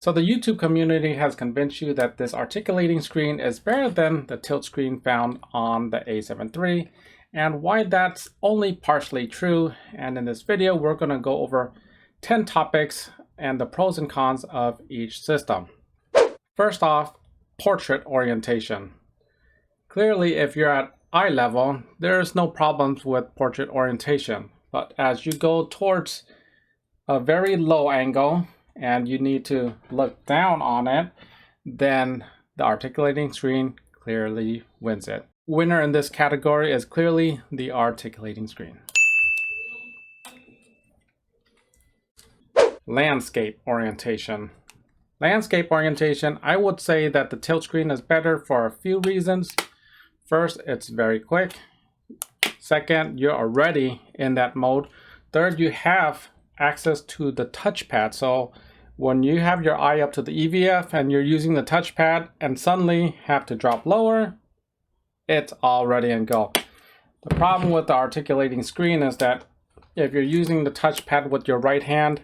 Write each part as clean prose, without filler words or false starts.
So the YouTube community has convinced you that this articulating screen is better than the tilt screen found on the A7 III, and why that's only partially true. And in this video, we're going to go over 10 topics and the pros and cons of each system. First off, portrait orientation. Clearly, if you're at eye level, there's no problems with portrait orientation. But as you go towards a very low angle and you need to look down on it, then the articulating screen clearly wins it. Winner in this category is clearly the articulating screen. Landscape orientation. Landscape orientation, I would say that the tilt screen is better for a few reasons. First, it's very quick. Second, you're already in that mode. Third, you have access to the touchpad. So when you have your eye up to the EVF and you're using the touchpad and suddenly have to drop lower, it's all ready and go. The problem with the articulating screen is that if you're using the touchpad with your right hand,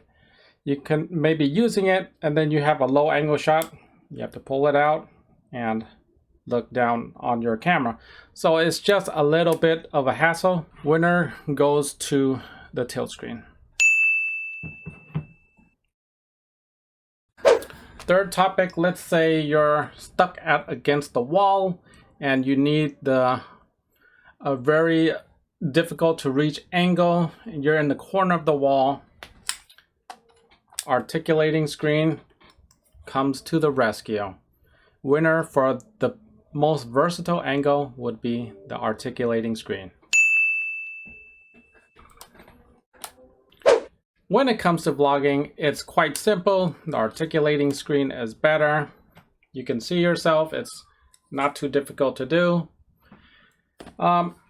you can maybe using it and then you have a low angle shot. You have to pull it out and look down on your camera. So it's just a little bit of a hassle. Winner goes to the tilt screen. Third topic, let's say you're stuck against the wall and you need a very difficult to reach angle and you're in the corner of the wall. Articulating screen comes to the rescue. Winner for the most versatile angle would be the articulating screen. When it comes to vlogging, it's quite simple. The articulating screen is better. You can see yourself. It's not too difficult to do.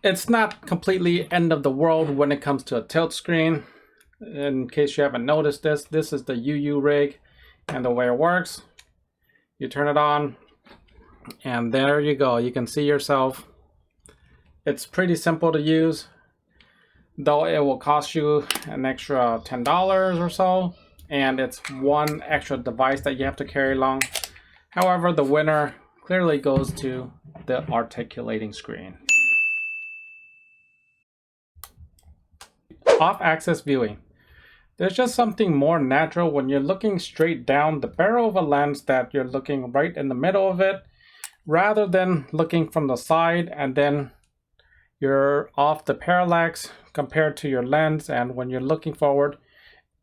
It's not completely end of the world when it comes to a tilt screen. In case you haven't noticed this is the UU rig, and the way it works, you turn it on and there you go. You can see yourself. It's pretty simple to use, though it will cost you an extra $10 or so, and it's one extra device that you have to carry along. However, the winner clearly goes to the articulating screen. Off-axis viewing. There's just something more natural when you're looking straight down the barrel of a lens, that you're looking right in the middle of it, rather than looking from the side and then you're off the parallax compared to your lens. And when you're looking forward,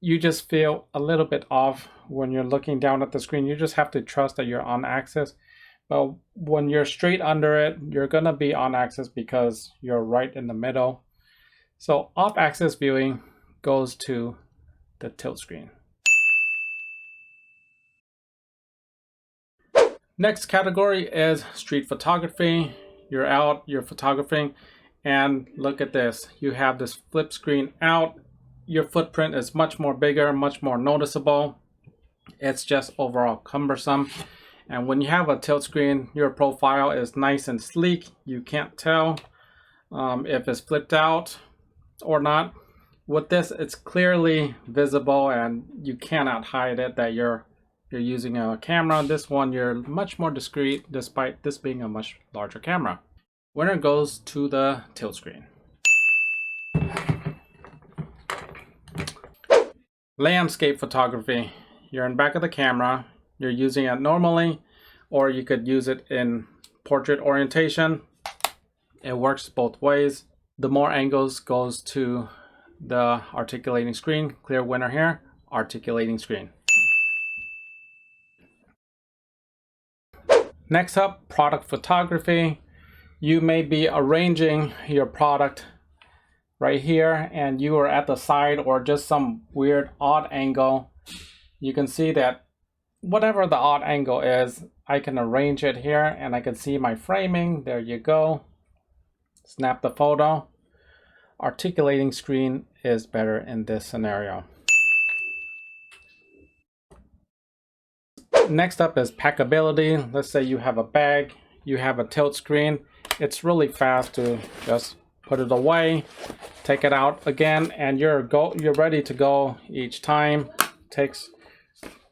you just feel a little bit off when you're looking down at the screen. You just have to trust that you're on axis. But when you're straight under it, you're gonna be on axis because you're right in the middle. So off-axis viewing goes to the tilt screen. Next category is street photography. You're out, you're photographing, and look at this. You have this flip screen out. Your footprint is much more bigger, much more noticeable. It's just overall cumbersome. And when you have a tilt screen, your profile is nice and sleek. You can't tell if it's flipped out or not. With this, it's clearly visible and you cannot hide it that you're using a camera. This one, you're much more discreet despite this being a much larger camera. Winner goes to the tilt screen. Landscape photography. You're in back of the camera. You're using it normally, or you could use it in portrait orientation. It works both ways. The more angles goes to the articulating screen. Clear winner here, articulating screen. Next up, product photography. You may be arranging your product right here and you are at the side or just some weird odd angle. You can see that whatever the odd angle is, I can arrange it here and I can see my framing. There you go. Snap the photo. Articulating screen is better in this scenario. Next up is packability. Let's say you have a bag, you have a tilt screen. It's really fast to just put it away, take it out again, and you're ready to go each time. Takes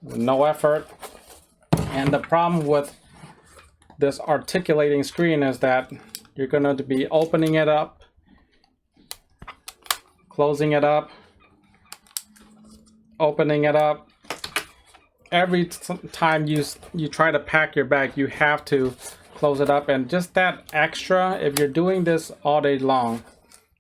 no effort. And the problem with this articulating screen is that you're going to be opening it up, closing it up, opening it up. Every time you try to pack your bag, you have to close it up. And just that extra, if you're doing this all day long,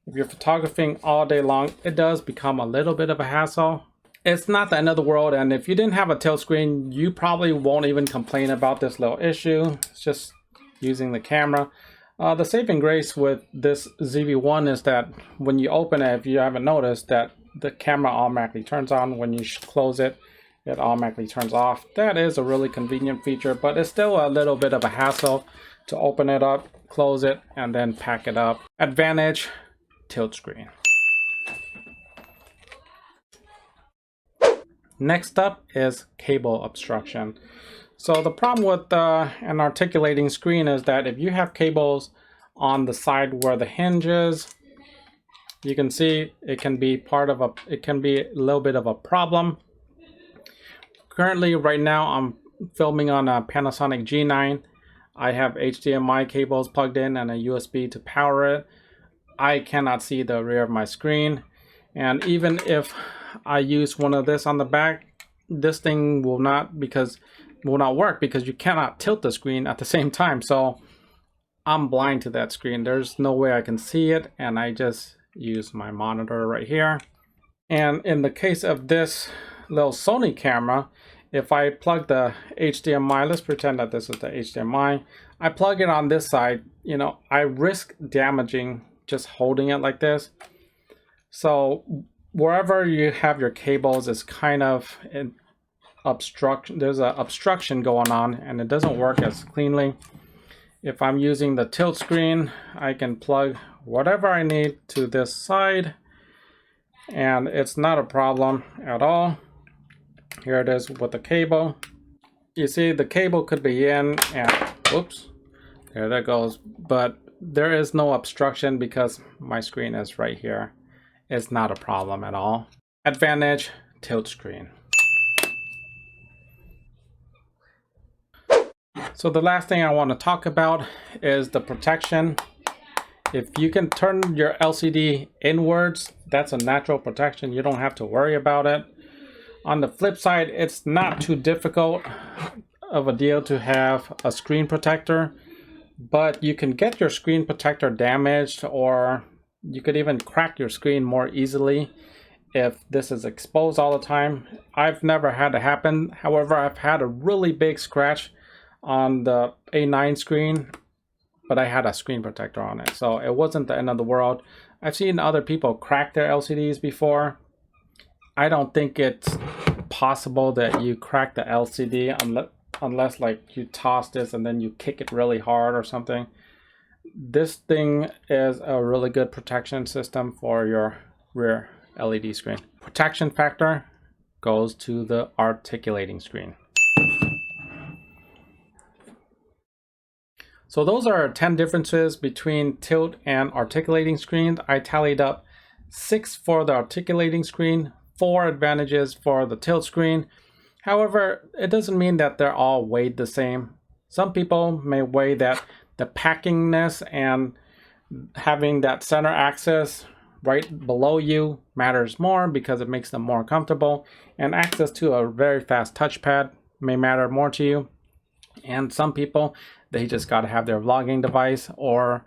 if you're photographing all day long, it does become a little bit of a hassle. It's not the end of the world, and if you didn't have a tilt screen, you probably won't even complain about this little issue. It's just using the camera. The saving grace with this ZV-1 is that when you open it, if you haven't noticed, that the camera automatically turns on. When you close it, it automatically turns off. That is a really convenient feature, but it's still a little bit of a hassle to open it up, close it, and then pack it up. Advantage, tilt screen. Next up is cable obstruction. So the problem with an articulating screen is that if you have cables on the side where the hinge is, you can see it can be a little bit of a problem. Currently, right now, I'm filming on a Panasonic G9. I have HDMI cables plugged in and a USB to power it. I cannot see the rear of my screen. And even if I use one of this on the back, this thing will not work because you cannot tilt the screen at the same time. So I'm blind to that screen. There's no way I can see it, and I just use my monitor right here. And in the case of this little Sony camera, if I plug the HDMI, let's pretend that this is the HDMI, I plug it on this side, you know, I risk damaging just holding it like this. So wherever you have your cables is kind of an obstruction. There's an obstruction going on, and it doesn't work as cleanly. If I'm using the tilt screen, I can plug whatever I need to this side, and it's not a problem at all. Here it is with the cable. You see the cable could be in, and whoops, there that goes. But there is no obstruction because my screen is right here. It's not a problem at all. Advantage, tilt screen. So the last thing I want to talk about is the protection. If you can turn your LCD inwards, that's a natural protection. You don't have to worry about it. On the flip side, it's not too difficult of a deal to have a screen protector, but you can get your screen protector damaged, or you could even crack your screen more easily if this is exposed all the time. I've never had it happen. However, I've had a really big scratch on the A9 screen, but I had a screen protector on it, so it wasn't the end of the world. I've seen other people crack their LCDs before. I don't think it's possible that you crack the LCD unless like you toss this and then you kick it really hard or something. This thing is a really good protection system for your rear LED screen. Protection factor goes to the articulating screen. So those are 10 differences between tilt and articulating screens. I tallied up 6 for the articulating screen, 4 advantages for the tilt screen. However, it doesn't mean that they're all weighed the same. Some people may weigh that the packingness and having that center axis right below you matters more because it makes them more comfortable, and access to a very fast touchpad may matter more to you. And some people, they just got to have their vlogging device, or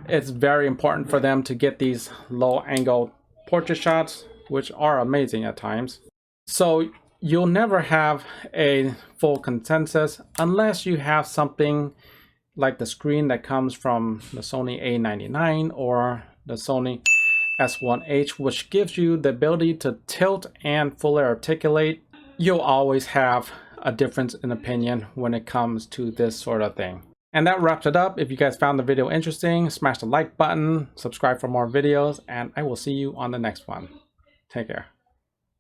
it's very important for them to get these low angle portrait shots, which are amazing at times. So you'll never have a full consensus unless you have something like the screen that comes from the Sony A99 or the Sony S1H, which gives you the ability to tilt and fully articulate. You'll always have a difference in opinion when it comes to this sort of thing. And that wraps it up. If you guys found the video interesting, smash the like button, subscribe for more videos, and I will see you on the next one. Take care.